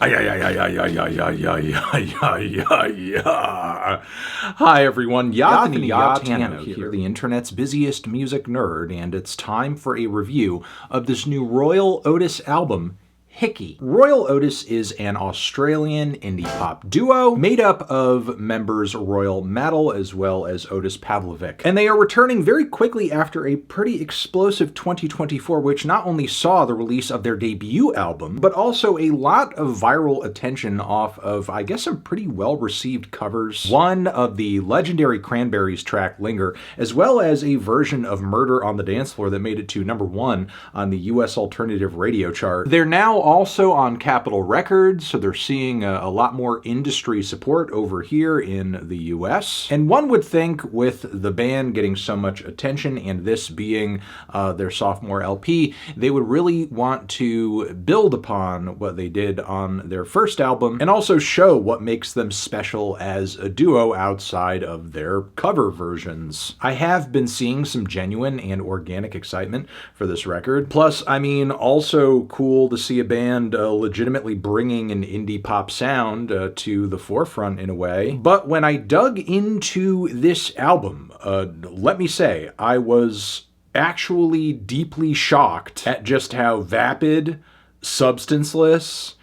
Hi everyone, Yathani Yatano here, the internet's busiest music nerd, and it's time for a review of this new Royel Otis album, HICKEY. Royel Otis is an Australian indie pop duo made up of members Royal Maddle as well as Otis Pavlovic. And they are returning very quickly after a pretty explosive 2024, which not only saw the release of their debut album, but also a lot of viral attention off of, I guess, some pretty well-received covers. One of the legendary Cranberries track, Linger, as well as a version of Murder on the Dance Floor that made it to #1 on the US alternative radio chart. They're now also on Capitol Records, so they're seeing a lot more industry support over here in the US. And one would think with the band getting so much attention and this being their sophomore LP, they would really want to build upon what they did on their first album and also show what makes them special as a duo outside of their cover versions. I have been seeing some genuine and organic excitement for this record. Plus, I mean, also cool to see a band legitimately bringing an indie pop sound to the forefront in a way. But when I dug into this album, let me say, I was actually deeply shocked at just how vapid, substanceless,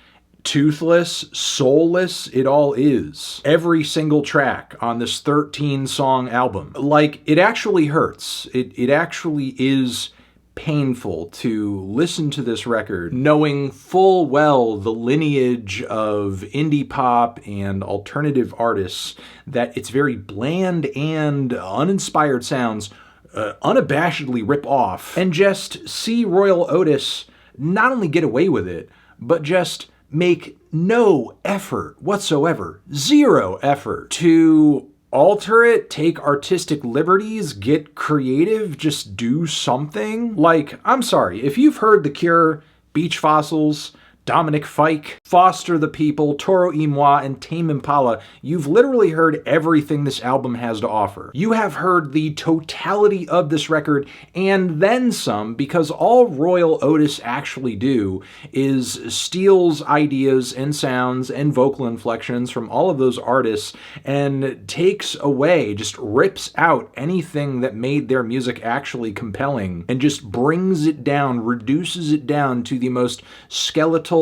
toothless, soulless it all is. Every single track on this 13-song album. Like, it actually hurts. It actually is painful to listen to this record knowing full well the lineage of indie pop and alternative artists, that it's very bland and uninspired sounds unabashedly rip off, and just see Royel Otis not only get away with it, but just make no effort whatsoever, zero effort to alter it, take artistic liberties, get creative, just do something. Like, I'm sorry, if you've heard The Cure, Beach Fossils, Dominic Fike, Foster the People, Toro y Moi, and Tame Impala, you've literally heard everything this album has to offer. You have heard the totality of this record and then some, because all Royel Otis actually do is steals ideas and sounds and vocal inflections from all of those artists and takes away, just rips out anything that made their music actually compelling and just brings it down, reduces it down to the most skeletal,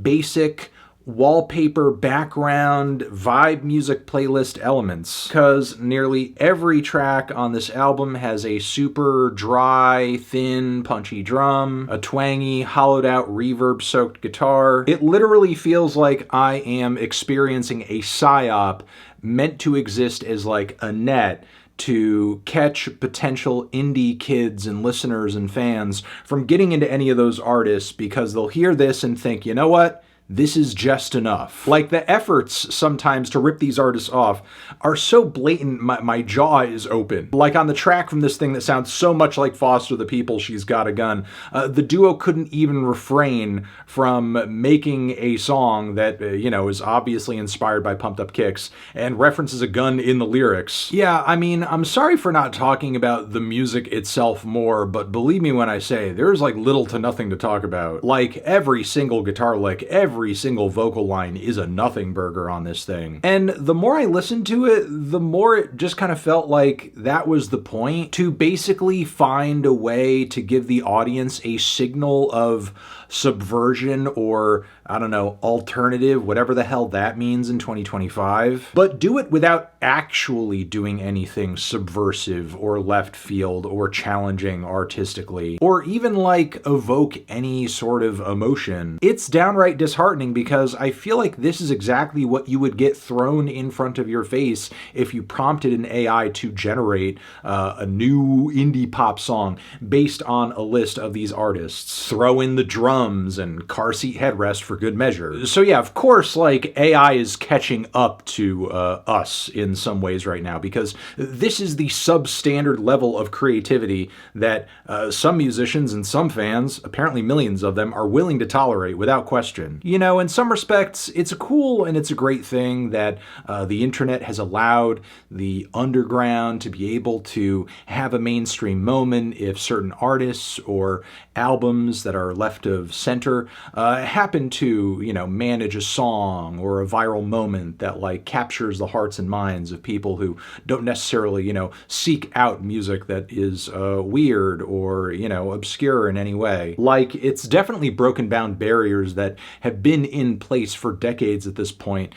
basic wallpaper, background, vibe music playlist elements, because nearly every track on this album has a super dry, thin, punchy drum, a twangy, hollowed out, reverb-soaked guitar. It literally feels like I am experiencing a psyop meant to exist as like a net to catch potential indie kids and listeners and fans from getting into any of those artists, because they'll hear this and think, you know what? This is just enough. Like, the efforts sometimes to rip these artists off are so blatant, my jaw is open. Like on the track from this thing that sounds so much like Foster the People, She's Got a Gun, the duo couldn't even refrain from making a song that, is obviously inspired by Pumped Up Kicks and references a gun in the lyrics. Yeah, I mean, I'm sorry for not talking about the music itself more, but believe me when I say there's like little to nothing to talk about. Like, every single guitar lick, every single vocal line is a nothing burger on this thing. And the more I listened to it, the more it just kind of felt like that was the point, to basically find a way to give the audience a signal of subversion or, I don't know, alternative, whatever the hell that means in 2025, but do it without actually doing anything subversive or left field or challenging artistically, or even like evoke any sort of emotion. It's downright disheartening, because I feel like this is exactly what you would get thrown in front of your face if you prompted an AI to generate a new indie pop song based on a list of these artists. Throw in the drums and car seat headrest for good measure. So yeah, of course, like, AI is catching up to us in some ways right now, because this is the substandard level of creativity that some musicians and some fans, apparently millions of them, are willing to tolerate without question. You know, in some respects, it's a cool and it's a great thing that the internet has allowed the underground to be able to have a mainstream moment if certain artists or albums that are left of of center happen to, manage a song or a viral moment that like captures the hearts and minds of people who don't necessarily, seek out music that is weird or, obscure in any way. Like, it's definitely broken down barriers that have been in place for decades at this point,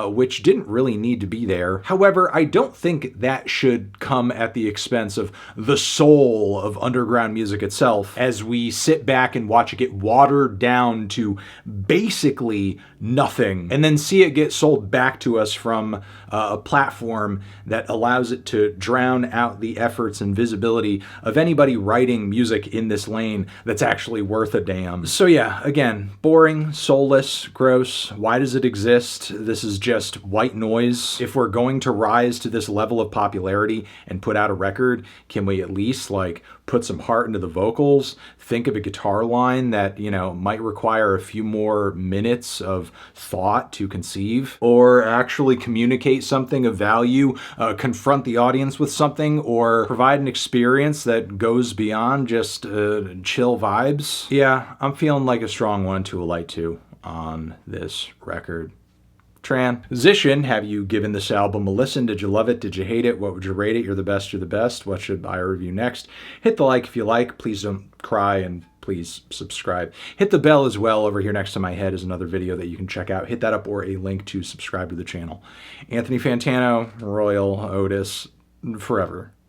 which didn't really need to be there. However, I don't think that should come at the expense of the soul of underground music itself, as we sit back and watch it get watered down to basically nothing, and then see it get sold back to us from a platform that allows it to drown out the efforts and visibility of anybody writing music in this lane that's actually worth a damn. So yeah, again, boring, soulless, gross. Why does it exist? This is just white noise. If we're going to rise to this level of popularity and put out a record, can we at least like put some heart into the vocals, think of a guitar line that, might require a few more minutes of thought to conceive, or actually communicate something of value, confront the audience with something, or provide an experience that goes beyond just chill vibes? Yeah, I'm feeling like a strong 1 to a light 2 on this record. Transition. Have you given this album a listen? Did you love it? Did you hate it? What would you rate it? You're the best. You're the best. What should I review next? Hit the like if you like. Please don't cry, and please subscribe. Hit the bell as well. Over here next to my head is another video that you can check out. Hit that up, or a link to subscribe to the channel. Anthony Fantano, Royel Otis, forever.